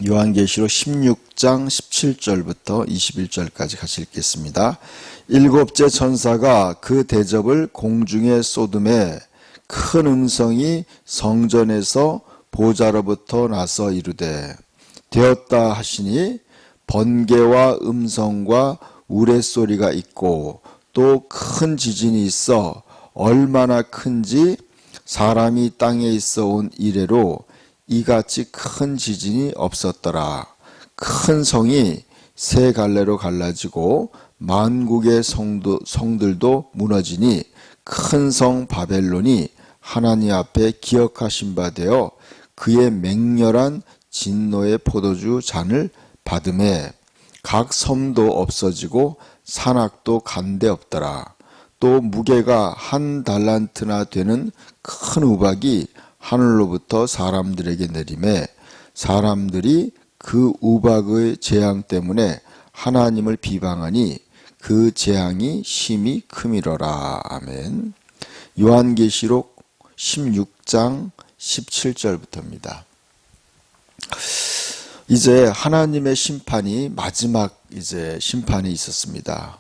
요한계시록 16장 17절부터 21절까지 같이 읽겠습니다. 일곱째 천사가 그 대접을 공중에 쏟음에 큰 음성이 성전에서 보좌로부터 나서 이르되 되었다 하시니 번개와 음성과 우레소리가 있고 또 큰 지진이 있어 얼마나 큰지 사람이 땅에 있어 온 이래로 이같이 큰 지진이 없었더라. 큰 성이 세 갈래로 갈라지고 만국의 성들도 무너지니 큰 성 바벨론이 하나님 앞에 기억하신 바 되어 그의 맹렬한 진노의 포도주 잔을 받음에 각 섬도 없어지고 산악도 간데 없더라. 또 무게가 1달란트나 되는 큰 우박이 하늘로부터 사람들에게 내림에 사람들이 그 우박의 재앙 때문에 하나님을 비방하니 그 재앙이 심히 크미러라. 아멘. 요한계시록 16장 17절부터입니다. 이제 하나님의 심판이 마지막 이제 심판이 있었습니다.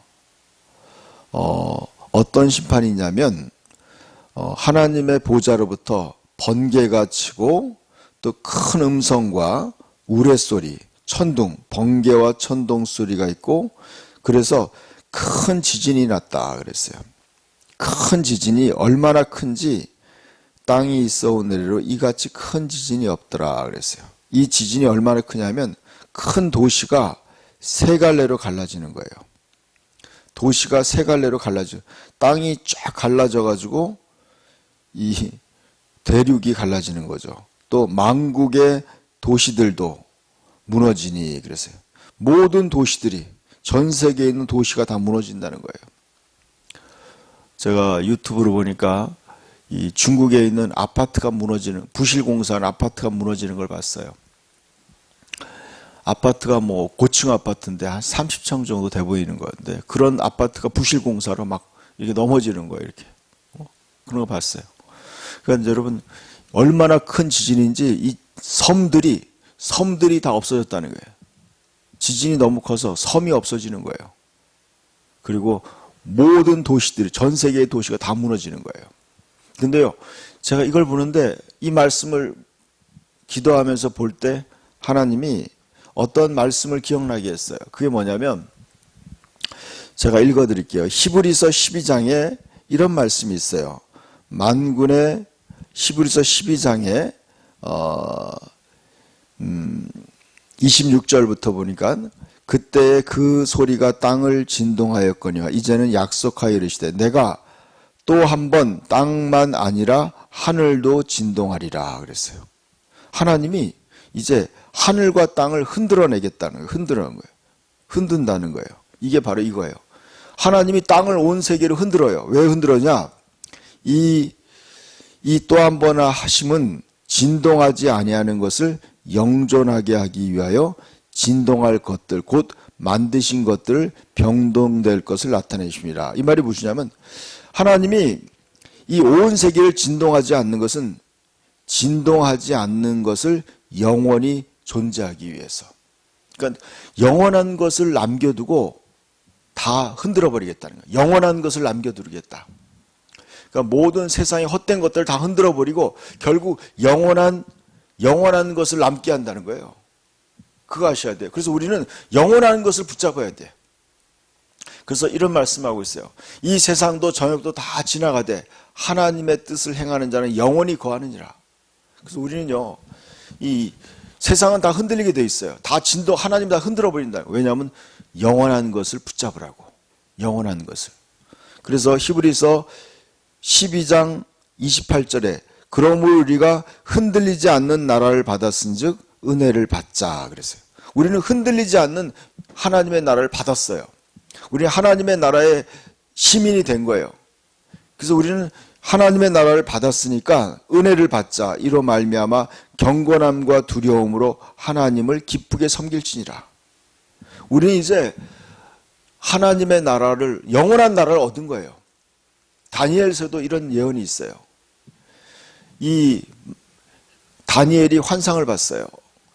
어떤 심판이냐면 하나님의 보좌로부터 번개가 치고 또 큰 음성과 우레소리, 천둥, 번개와 천둥 소리가 있고 그래서 큰 지진이 났다 그랬어요. 큰 지진이 얼마나 큰지 땅이 있어 온 이래로 이같이 큰 지진이 없더라 그랬어요. 이 지진이 얼마나 크냐면 큰 도시가 세 갈래로 갈라지는 거예요. 도시가 세 갈래로 갈라져 땅이 쫙 갈라져 가지고 이 대륙이 갈라지는 거죠. 또 만국의 도시들도 무너지니 그랬어요. 모든 도시들이 전 세계에 있는 도시가 다 무너진다는 거예요. 제가 유튜브로 보니까 이 중국에 있는 아파트가 무너지는 부실공사한 아파트가 무너지는 걸 봤어요. 아파트가 뭐 고층 아파트인데 한 30층 정도 돼 보이는 건데 그런 아파트가 부실공사로 막 이렇게 넘어지는 거예요. 이렇게 그런 거 봤어요. 그러니까 여러분 얼마나 큰 지진인지 이 섬들이 다 없어졌다는 거예요. 지진이 너무 커서 섬이 없어지는 거예요. 그리고 모든 도시들이 전 세계의 도시가 다 무너지는 거예요. 근데요, 제가 이걸 보는데 이 말씀을 기도하면서 볼 때 하나님이 어떤 말씀을 기억나게 했어요. 그게 뭐냐면 제가 읽어드릴게요. 히브리서 12장에 이런 말씀이 있어요. 만군의 히브리서 12장에 26절부터 보니까 그때 그 소리가 땅을 진동하였거니와 이제는 약속하여 이르시되 내가 또 한 번 땅만 아니라 하늘도 진동하리라 그랬어요. 하나님이 이제 하늘과 땅을 흔들어내겠다는 거예요. 흔든다는 거예요. 이게 바로 이거예요. 하나님이 땅을 온 세계를 흔들어요. 왜 흔들어냐? 이 또 한 번 하심은 진동하지 아니하는 것을 영존하게 하기 위하여 진동할 것들 곧 만드신 것들을 병동될 것을 나타내십니다. 이 말이 무엇이냐면 하나님이 이 온 세계를 진동하지 않는 것은 진동하지 않는 것을 영원히 존재하기 위해서. 그러니까 영원한 것을 남겨두고 다 흔들어 버리겠다는 거예요. 영원한 것을 남겨두겠다. 그러니까 모든 세상의 헛된 것들을 다 흔들어 버리고 결국 영원한 것을 남게 한다는 거예요. 그거 아셔야 돼요. 그래서 우리는 영원한 것을 붙잡아야 돼. 그래서 이런 말씀하고 있어요. 이 세상도 정욕도 다 지나가되 하나님의 뜻을 행하는 자는 영원히 거하느니라. 그래서 우리는요, 이 세상은 다 흔들리게 돼 있어요. 하나님 다 흔들어 버린다. 왜냐하면 영원한 것을 붙잡으라고. 영원한 것을. 그래서 히브리서 12장 28절에 그러므로 우리가 흔들리지 않는 나라를 받았은즉 은혜를 받자 그랬어요. 우리는 흔들리지 않는 하나님의 나라를 받았어요. 우리는 하나님의 나라의 시민이 된 거예요. 그래서 우리는 하나님의 나라를 받았으니까 은혜를 받자. 이로 말미암아 경건함과 두려움으로 하나님을 기쁘게 섬길지니라. 우리는 이제 하나님의 나라를 영원한 나라를 얻은 거예요. 다니엘서도 이런 예언이 있어요. 이 다니엘이 환상을 봤어요.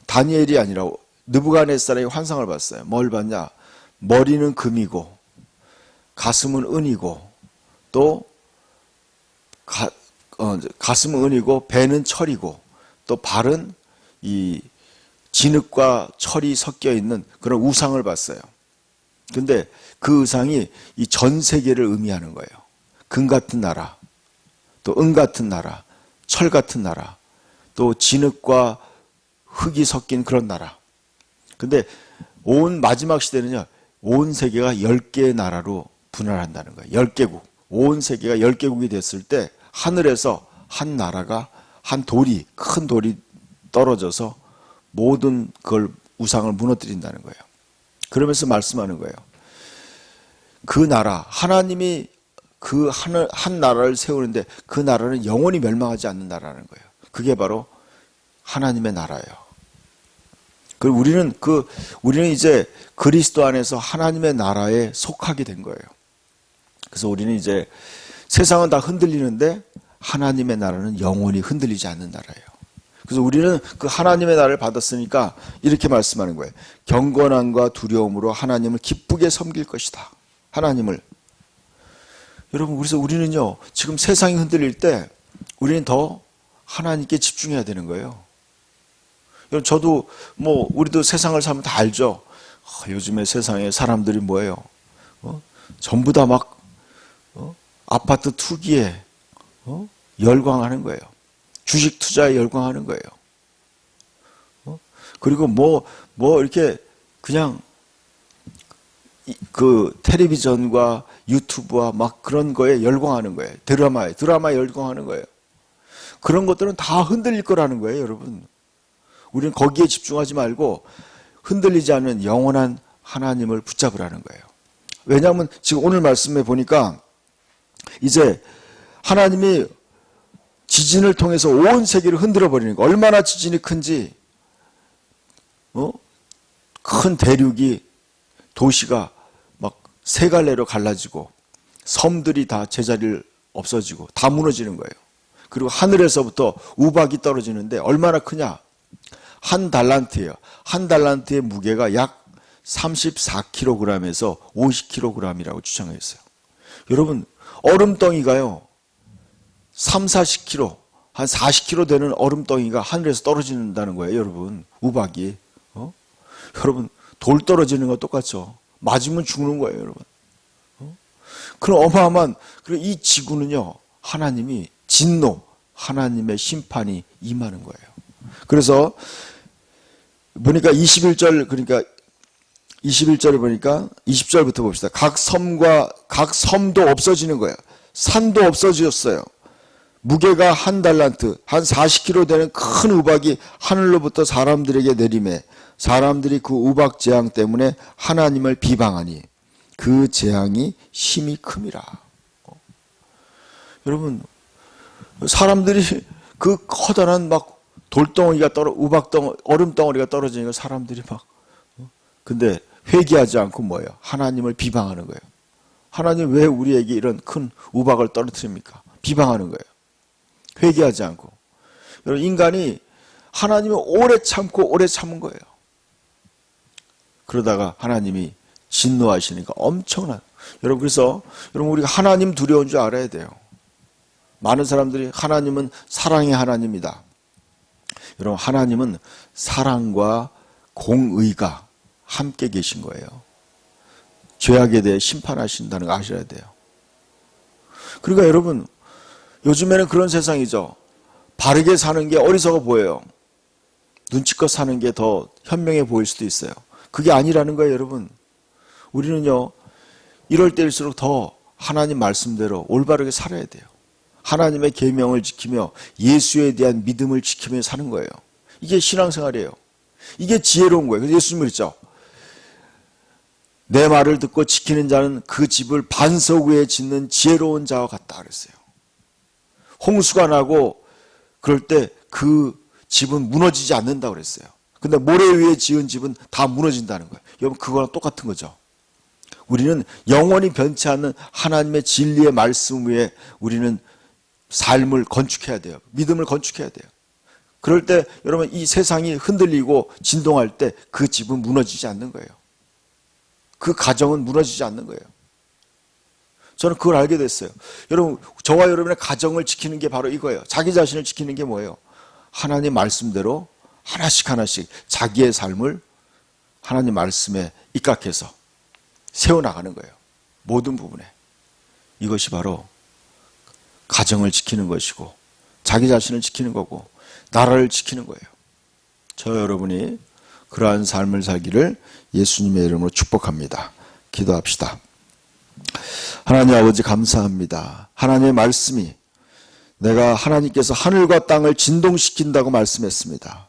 다니엘이 아니라 느부갓네살의 환상을 봤어요. 뭘 봤냐? 머리는 금이고 가슴은 은이고 또 가슴은 은이고 배는 철이고 또 발은 이 진흙과 철이 섞여 있는 그런 우상을 봤어요. 근데 그 우상이 이 전 세계를 의미하는 거예요. 금 같은 나라, 또 은 같은 나라, 철 같은 나라, 또 진흙과 흙이 섞인 그런 나라. 근데 온 마지막 시대는요, 온 세계가 10개의 나라로 분할한다는 거예요. 10개국. 온 세계가 10개국이 됐을 때 하늘에서 한 나라가 한 돌이, 큰 돌이 떨어져서 모든 그걸 우상을 무너뜨린다는 거예요. 그러면서 말씀하는 거예요. 그 나라, 하나님이 그 한 나라를 세우는데 그 나라는 영원히 멸망하지 않는 나라라는 거예요. 그게 바로 하나님의 나라예요. 그리고 우리는 이제 그리스도 안에서 하나님의 나라에 속하게 된 거예요. 그래서 우리는 이제 세상은 다 흔들리는데 하나님의 나라는 영원히 흔들리지 않는 나라예요. 그래서 우리는 그 하나님의 나라를 받았으니까 이렇게 말씀하는 거예요. 경건함과 두려움으로 하나님을 기쁘게 섬길 것이다. 하나님을. 여러분, 그래서 우리는요, 지금 세상이 흔들릴 때 우리는 더 하나님께 집중해야 되는 거예요. 여러분, 저도 우리도 세상을 살면 다 알죠. 요즘에 세상에 사람들이 뭐예요? 전부 다 막 아파트 투기에 열광하는 거예요. 주식 투자에 열광하는 거예요. 그리고 이렇게 그냥 그 텔레비전과 유튜브와 막 그런 거에 열광하는 거예요. 드라마에 열광하는 거예요. 그런 것들은 다 흔들릴 거라는 거예요, 여러분. 우리는 거기에 집중하지 말고 흔들리지 않는 영원한 하나님을 붙잡으라는 거예요. 왜냐하면 지금 오늘 말씀에 보니까 이제 하나님이 지진을 통해서 온 세계를 흔들어 버리는 거. 얼마나 지진이 큰지, 큰 대륙이, 도시가 막 세 갈래로 갈라지고 섬들이 다 제자리를 없어지고 다 무너지는 거예요. 그리고 하늘에서부터 우박이 떨어지는데 얼마나 크냐? 한 달란트예요. 한 달란트의 무게가 약 34kg에서 50kg이라고 추정했어요. 여러분, 얼음덩이가요, 3, 40kg, 한 40kg 되는 얼음덩이가 하늘에서 떨어진다는 거예요, 여러분. 우박이. 여러분, 돌 떨어지는 거 똑같죠. 맞으면 죽는 거예요, 여러분. 그럼 어마어마한, 그리고 이 지구는요, 하나님이 진노, 하나님의 심판이 임하는 거예요. 그래서 보니까 21절, 그러니까 21절에 보니까 20절부터 봅시다. 각 섬도 없어지는 거예요. 산도 없어졌어요. 무게가 한 달란트, 한 40kg 되는 큰 우박이 하늘로부터 사람들에게 내리매 사람들이 그 우박 재앙 때문에 하나님을 비방하니 그 재앙이 심히 큼이라. 여러분, 사람들이 그 커다란 막 돌덩이가 얼음덩어리가 떨어지니까 사람들이 막, 근데 회개하지 않고 뭐예요? 하나님을 비방하는 거예요. 하나님 왜 우리에게 이런 큰 우박을 떨어뜨립니까? 비방하는 거예요. 회개하지 않고. 여러분, 인간이 하나님을 오래 참은 거예요. 그러다가 하나님이 진노하시니까 엄청난. 여러분, 그래서 여러분, 우리가 하나님 두려운 줄 알아야 돼요. 많은 사람들이 하나님은 사랑의 하나님이다. 여러분, 하나님은 사랑과 공의가 함께 계신 거예요. 죄악에 대해 심판하신다는 거 아셔야 돼요. 그러니까 여러분, 요즘에는 그런 세상이죠. 바르게 사는 게 어리석어 보여요. 눈치껏 사는 게 더 현명해 보일 수도 있어요. 그게 아니라는 거예요, 여러분. 우리는요, 이럴 때일수록 더 하나님 말씀대로 올바르게 살아야 돼요. 하나님의 계명을 지키며 예수에 대한 믿음을 지키며 사는 거예요. 이게 신앙생활이에요. 이게 지혜로운 거예요. 그래서 예수님이 그랬죠. 내 말을 듣고 지키는 자는 그 집을 반석 위에 짓는 지혜로운 자와 같다 그랬어요. 홍수가 나고 그럴 때 그 집은 무너지지 않는다고 그랬어요. 근데 모래 위에 지은 집은 다 무너진다는 거예요. 여러분, 그거랑 똑같은 거죠. 우리는 영원히 변치 않는 하나님의 진리의 말씀 위에 우리는 삶을 건축해야 돼요. 믿음을 건축해야 돼요. 그럴 때 여러분 이 세상이 흔들리고 진동할 때 그 집은 무너지지 않는 거예요. 그 가정은 무너지지 않는 거예요. 저는 그걸 알게 됐어요. 여러분, 저와 여러분의 가정을 지키는 게 바로 이거예요. 자기 자신을 지키는 게 뭐예요? 하나님 말씀대로 하나씩 하나씩 자기의 삶을 하나님 말씀에 입각해서 세워나가는 거예요. 모든 부분에. 이것이 바로 가정을 지키는 것이고 자기 자신을 지키는 거고 나라를 지키는 거예요. 저 여러분이 그러한 삶을 살기를 예수님의 이름으로 축복합니다. 기도합시다. 하나님 아버지 감사합니다. 하나님의 말씀이 내가 하나님께서 하늘과 땅을 진동시킨다고 말씀했습니다.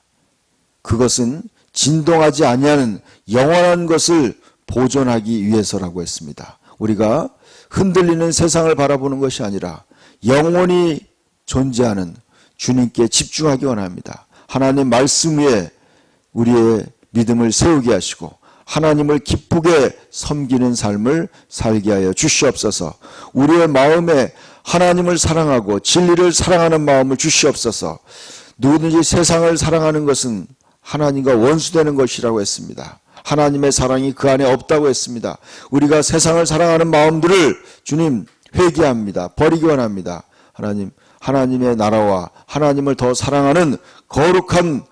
그것은 진동하지 아니하는 영원한 것을 보존하기 위해서라고 했습니다. 우리가 흔들리는 세상을 바라보는 것이 아니라 영원히 존재하는 주님께 집중하기 원합니다. 하나님 말씀 위에 우리의 믿음을 세우게 하시고 하나님을 기쁘게 섬기는 삶을 살게 하여 주시옵소서. 우리의 마음에 하나님을 사랑하고 진리를 사랑하는 마음을 주시옵소서. 누구든지 세상을 사랑하는 것은 하나님과 원수되는 것이라고 했습니다. 하나님의 사랑이 그 안에 없다고 했습니다. 우리가 세상을 사랑하는 마음들을 주님 회개합니다. 버리기 원합니다. 하나님의 나라와 하나님을 더 사랑하는 거룩한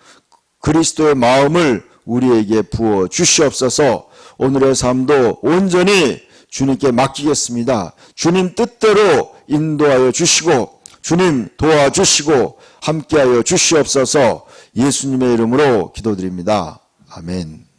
그리스도의 마음을 우리에게 부어 주시옵소서. 오늘의 삶도 온전히 주님께 맡기겠습니다. 주님 뜻대로 인도하여 주시고 주님 도와주시고 함께하여 주시옵소서. 예수님의 이름으로 기도드립니다. 아멘.